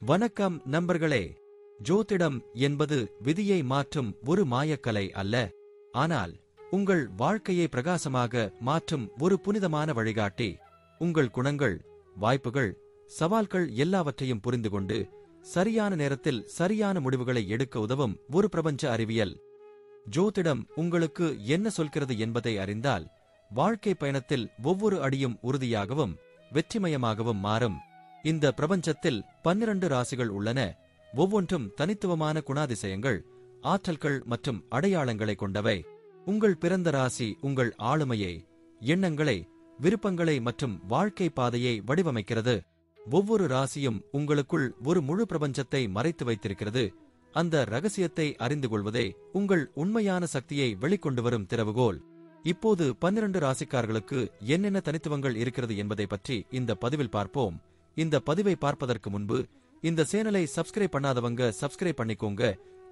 வணக்கம் நண்பர்களே. ஜோதிடம் என்பது விதியை மாற்றும் ஒரு மாயக்கலை அல்ல, ஆனால் உங்கள் வாழ்க்கையை பிரகாசமாக மாற்றும் ஒரு புனிதமான வழிகாட்டி. உங்கள் குணங்கள், வாய்ப்புகள், சவால்கள் எல்லாவற்றையும் புரிந்துகொண்டு சரியான நேரத்தில் சரியான முடிவுகளை எடுக்க உதவும் ஒரு பிரபஞ்ச அறிவியல். ஜோதிடம் உங்களுக்கு என்ன சொல்கிறது என்பதை அறிந்தால் வாழ்க்கை பயணத்தில் ஒவ்வொரு அடியும் உறுதியாகவும் வெற்றிமயமாகவும் மாறும். இந்த பிரபஞ்சத்தில் 12 ராசிகள் உள்ளன. ஒவ்வொன்றும் தனித்துவமான குணாதிசயங்கள், ஆற்றல்கள் மற்றும் அடையாளங்களை கொண்டவை. உங்கள் பிறந்த ராசி உங்கள் ஆளுமையை, எண்ணங்களை, விருப்பங்களை மற்றும் வாழ்க்கை பாதையை வடிவமைக்கிறது. ஒவ்வொரு ராசியும் உங்களுக்குள் ஒரு முழு பிரபஞ்சத்தை மறைத்து வைத்திருக்கிறது. அந்த ரகசியத்தை அறிந்து கொள்வதே உங்கள் உண்மையான சக்தியை வெளிக்கொண்டு வரும் திறவுகோல். இப்போது 12 ராசிக்காரர்களுக்கு என்னென்ன தனித்துவங்கள் இருக்கிறது என்பதை பற்றி இந்த பதிவில் பார்ப்போம். இந்த பதிவை பார்ப்பதற்கு முன்பு இந்த சேனலை சப்ஸ்கிரைப் பண்ணாதவங்க சப்ஸ்கிரைப் பண்ணிக்கோங்க,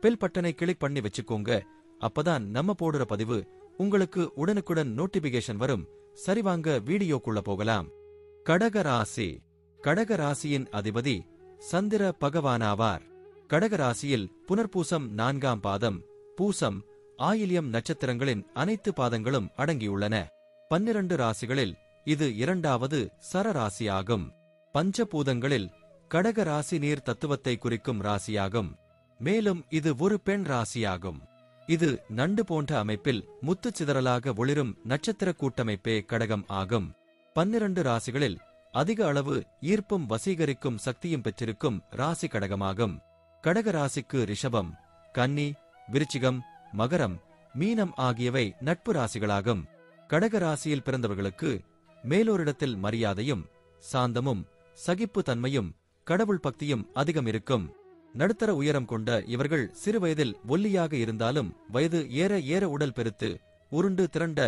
பெல் பட்டனை கிளிக் பண்ணி வச்சுக்கோங்க. அப்பதான் நம்ம போடுற பதிவு உங்களுக்கு உடனுக்குடன் நோட்டிபிகேஷன் வரும். சரிவாங்க வீடியோக்குள்ள போகலாம். கடக ராசி. கடக ராசியின் அதிபதி சந்திர பகவானாவார். கடக ராசியில் புனர்பூசம் 4ஆம் பாதம், பூசம், ஆயில்யம் நட்சத்திரங்களின் அனைத்து பாதங்களும் அடங்கியுள்ளன. 12 ராசிகளில் இது 2வது சரராசியாகும். பஞ்சபூதங்களில் கடக ராசி நீர் தத்துவத்தை குறிக்கும் ராசியாகும். மேலும் இது ஒரு பெண் ராசியாகும். இது நண்டு போன்ற அமைப்பில் முத்துச்சிதறலாக ஒளிரும் நட்சத்திர கூட்டமைப்பே கடகம் ஆகும். 12 ராசிகளில் அதிக அளவு ஈர்ப்பும் வசீகரிக்கும் சக்தியும் பெற்றிருக்கும் ராசி கடகமாகும். கடக ராசிக்கு ரிஷபம், கன்னி, விருச்சிகம், மகரம், மீனம் ஆகியவை நட்பு ராசிகளாகும். கடக ராசியில் பிறந்தவர்களுக்கு மேலோரிடத்தில் மரியாதையும் சாந்தமும் சகிப்பு தன்மையும் கடவுள் பக்தியும் அதிகம் இருக்கும். நடுத்தர உயரம் கொண்ட இவர்கள் சிறுவயதில் ஒல்லியாக இருந்தாலும் வயது ஏற ஏற உடல் பெருத்து உருண்டு திரண்ட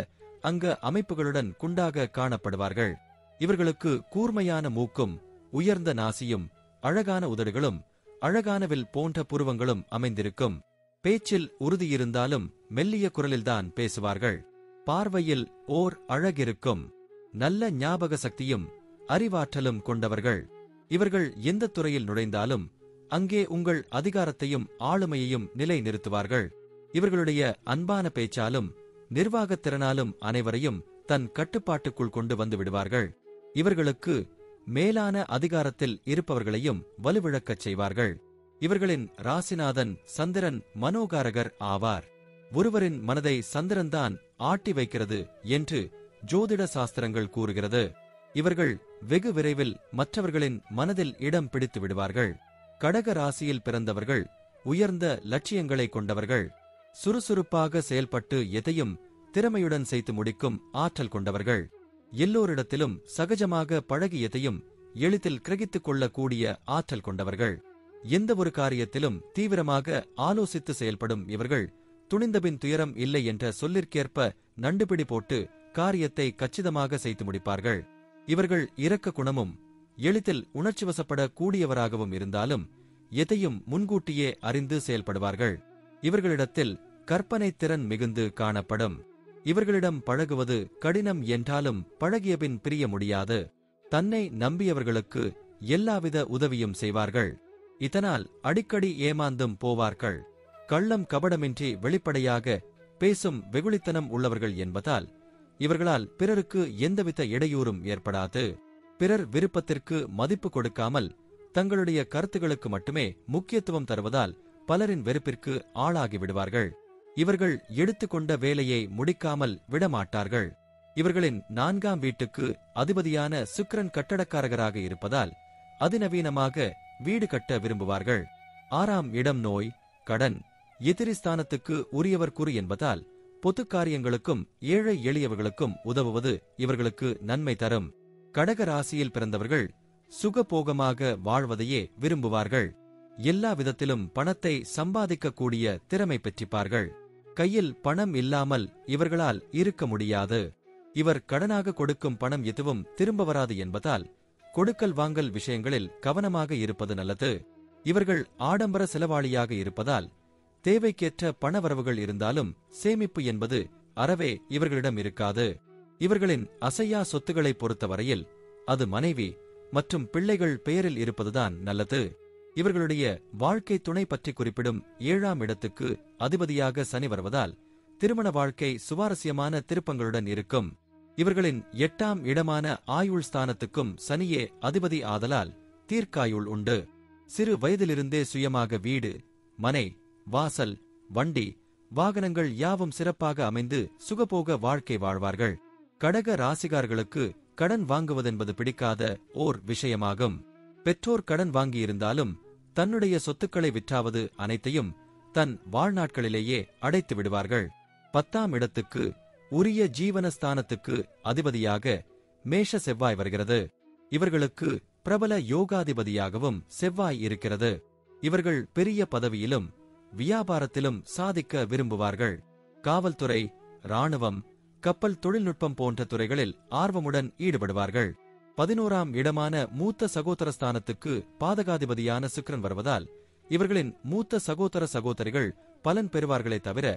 அங்க அமைப்புகளுடன் குண்டாக காணப்படுவார்கள். இவர்களுக்கு கூர்மையான மூக்கும், உயர்ந்த நாசியும், அழகான உதடுகளும், அழகான வில் போன்ற புருவங்களும் அமைந்திருக்கும். பேச்சில் உறுதியிருந்தாலும் மெல்லிய குரலில்தான் பேசுவார்கள். பார்வையில் ஓர் அழகிருக்கும். நல்ல ஞாபக சக்தியும் அறிவாற்றலும் கொண்டவர்கள். இவர்கள் எந்த துறையில் நுழைந்தாலும் அங்கே உங்கள் அதிகாரத்தையும் ஆளுமையையும் நிலை நிறுத்துவார்கள். இவர்களுடைய அன்பான பேச்சாலும் நிர்வாகத் திறனாலும் அனைவரையும் தன் கட்டுப்பாட்டுக்குள் கொண்டு வந்து விடுவார்கள். இவர்களுக்கு மேலான அதிகாரத்தில் இருப்பவர்களையும் வலுவிழக்கச் செய்வார்கள். இவர்களின் ராசிநாதன் சந்திரன் மனோகாரகர் ஆவார். ஒருவரின் மனதை சந்திரன்தான் ஆட்டி வைக்கிறது என்று ஜோதிட சாஸ்திரங்கள் கூறுகிறது. இவர்கள் வெகு விரைவில் மற்றவர்களின் மனதில் இடம் பிடித்து விடுவார்கள். கடக ராசியில் பிறந்தவர்கள் உயர்ந்த லட்சியங்களை கொண்டவர்கள். சுறுசுறுப்பாக செயல்பட்டு எதையும் திறமையுடன் செய்து முடிக்கும் ஆற்றல் கொண்டவர்கள். எல்லோரிடத்திலும் சகஜமாக பழகி எதையும் எளிதில் கிரகித்துக் கொள்ளக்கூடிய ஆற்றல் கொண்டவர்கள். எந்த ஒரு காரியத்திலும் தீவிரமாக ஆலோசித்து செயல்படும் இவர்கள் துணிந்தபின் துயரம் இல்லை என்ற சொல்லிற்கேற்ப நண்டுபிடி போட்டு காரியத்தை கச்சிதமாக செய்து முடிப்பார்கள். இவர்கள் இரக்க குணமும் எளிதில் உணர்ச்சிவசப்பட கூடியவராகவும் இருந்தாலும் எதையும் முன்கூட்டியே அறிந்து செயல்படுவார்கள். இவர்களிடத்தில் கற்பனை திறன் மிகுந்து காணப்படும். இவர்களிடம் பழகுவது கடினம் என்றாலும் பழகியபின் பிரிய முடியாது. தன்னை நம்பியவர்களுக்கு எல்லாவித உதவியும் செய்வார்கள். இதனால் அடிக்கடி ஏமாந்தும் போவார்கள். கள்ளம் கபடமின்றி வெளிப்படையாக பேசும் வெகுளித்தனம் உள்ளவர்கள் என்பதால் இவர்களால் பிறருக்கு எந்தவித இடையூறும் ஏற்படாது. பிறர் விருப்பத்திற்கு மதிப்பு கொடுக்காமல் தங்களுடைய கருத்துகளுக்கு மட்டுமே முக்கியத்துவம் தருவதால் பலரின் வெறுப்பிற்கு ஆளாகி விடுவார்கள். இவர்கள் எடுத்துக்கொண்ட வேலையை முடிக்காமல் விடமாட்டார்கள். இவர்களின் 4ஆம் வீட்டுக்கு அதிபதியான சுக்கிரன் கட்டடக்காரகராக இருப்பதால் அதிநவீனமாக வீடு கட்ட விரும்புவார்கள். 6ஆம் இடம் நோய், கடன், எதிரி ஸ்தானத்துக்கு உரியவர் கூறு என்பதால் பொது காரியங்களுக்கும் ஏழை எளியவர்களுக்கும் உதவுவது இவர்களுக்கு நன்மை தரும். கடக ராசியில் பிறந்தவர்கள் சுகபோகமாக வாழ்வதையே விரும்புவார்கள். எல்லா விதத்திலும் பணத்தை சம்பாதிக்கக்கூடிய திறமை பெற்றிருப்பார்கள். கையில் பணம் இல்லாமல் இவர்களால் இருக்க முடியாது. இவர் கடனாக கொடுக்கும் பணம் எதுவும் திரும்ப வராது என்பதால் கொடுக்கல் வாங்கல் விஷயங்களில் கவனமாக இருப்பது நல்லது. இவர்கள் ஆடம்பர செலவாளியாக இருப்பதால் தேவைக்கேற்ற பணவரவுகள் இருந்தாலும் சேமிப்பு என்பது அறவே இவர்களிடம் இருக்காது. இவர்களின் அசையா சொத்துக்களை பொறுத்தவரையில் அது மனைவி மற்றும் பிள்ளைகள் பெயரில் இருப்பதுதான் நல்லது. இவர்களுடைய வாழ்க்கை துணை பற்றி குறிப்பிடும் 7ஆம் இடத்துக்கு அதிபதியாக சனி வருவதால் திருமண வாழ்க்கை சுவாரஸ்யமான திருப்பங்களுடன் இருக்கும். இவர்களின் 8ஆம் இடமான ஆயுள் ஸ்தானத்துக்கும் சனியே அதிபதி ஆதலால் தீர்க்காயுள் உண்டு. சிறு வயதிலிருந்தே சுயமாக வீடு, மனை, வாசல், வண்டி, வாகனங்கள் யாவும் சிறப்பாக அமைந்து சுகபோக வாழ்க்கை வாழ்வார்கள். கடக ராசிகார்களுக்கு கடன் வாங்குவதென்பது பிடிக்காத ஓர் விஷயமாகும். பெற்றோர் கடன் வாங்கியிருந்தாலும் தன்னுடைய சொத்துக்களை விற்றாவது அனைத்தையும் தன் வாழ்நாட்களிலேயே அடைத்து விடுவார்கள். 10ஆம் இடத்துக்கு உரிய ஜீவனஸ்தானத்துக்கு அதிபதியாக மேஷ செவ்வாய் வருகிறது. இவர்களுக்கு பிரபல யோகாதிபதியாகவும் செவ்வாய் இருக்கிறது. இவர்கள் பெரிய பதவியிலும் வியாபாரத்திலும் சாதிக்க விரும்புவார்கள். காவல்துறை, இராணுவம், கப்பல் தொழில்நுட்பம் போன்ற துறைகளில் ஆர்வமுடன் ஈடுபடுவார்கள். 11ஆம் இடமான மூத்த சகோதரஸ்தானத்துக்கு பாதகாதிபதியான சுக்கிரன் வருவதால் இவர்களின் மூத்த சகோதர சகோதரிகள் பலன் பெறுவார்களே தவிர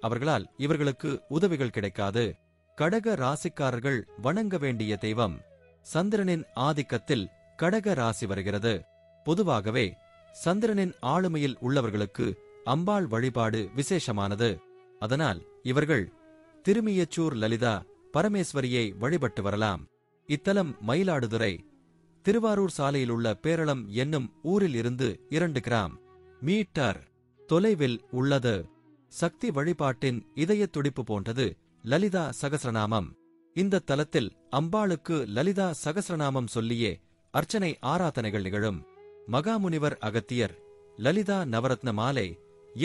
அவர்களால் இவர்களுக்கு உதவிகள் கிடைக்காது. கடக ராசிக்காரர்கள் வணங்க வேண்டிய தெய்வம் சந்திரனின் ஆதிக்கத்தில் கடக ராசி வருகிறது. பொதுவாகவே சந்திரனின் ஆளுமையில் உள்ளவர்களுக்கு அம்பாள் வழிபாடு விசேஷமானது. அதனால் இவர்கள் திருமியச்சூர் லலிதா பரமேஸ்வரியை வழிபட்டு வரலாம். இத்தலம் மயிலாடுதுறை திருவாரூர் சாலையிலுள்ள பேரளம் என்னும் ஊரில் இருந்து 2 கிமீ தொலைவில் உள்ளது. சக்தி வழிபாட்டின் இதய துடிப்பு போன்றது லலிதா சகஸ்ரநாமம். இந்த தலத்தில் அம்பாளுக்கு லலிதா சகஸ்ரநாமம் சொல்லியே அர்ச்சனை ஆராதனைகள் நிகழும். மகாமுனிவர் அகத்தியர் லலிதா நவரத்ன மாலை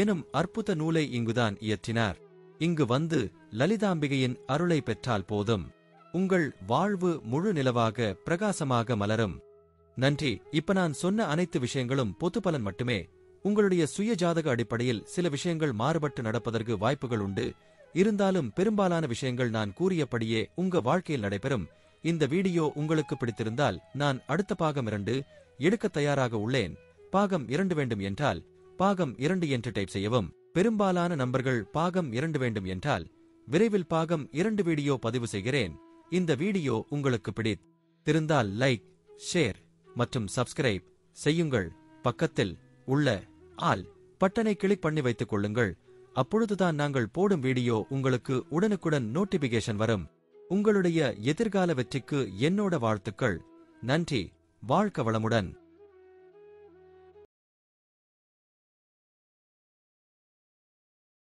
எனும் அற்புத நூலை இங்குதான் இயற்றினார். இங்கு வந்து லலிதாம்பிகையின் அருளை பெற்றால் போதும், உங்கள் வாழ்வு முழு நிலவாக பிரகாசமாக மலரும். நன்றி. இப்ப நான் சொன்ன அனைத்து விஷயங்களும் பொதுப்பலன் மட்டுமே. உங்களுடைய சுய ஜாதக அடிப்படையில் சில விஷயங்கள் மாறுபட்டு நடப்பதற்கு வாய்ப்புகள் உண்டு. இருந்தாலும் பெரும்பாலான விஷயங்கள் நான் கூறியபடியே உங்க வாழ்க்கையில் நடைபெறும். இந்த வீடியோ உங்களுக்கு பிடித்திருந்தால் நான் அடுத்த பாகம் 2 எடுக்க தயாராக உள்ளேன். பாகம் 2 வேண்டும் என்றால் பாகம் 2 என்று டைப் செய்யவும். பெரும்பாலான நண்பர்கள் பாகம் 2 வேண்டும் என்றால் விரைவில் பாகம் 2 வீடியோ பதிவு செய்கிறேன். இந்த வீடியோ உங்களுக்கு பிடித்திருந்தால் லைக், ஷேர் மற்றும் சப்ஸ்கிரைப் செய்யுங்கள். பக்கத்தில் உள்ள ஆல் பட்டனை கிளிக் பண்ணி வைத்துக் கொள்ளுங்கள். அப்பொழுதுதான் நாங்கள் போடும் வீடியோ உங்களுக்கு உடனுக்குடன் நோட்டிபிகேஷன் வரும். உங்களுடைய எதிர்கால வெற்றிக்கு என்னோட வாழ்த்துக்கள். நன்றி. வாழ்க வளமுடன்.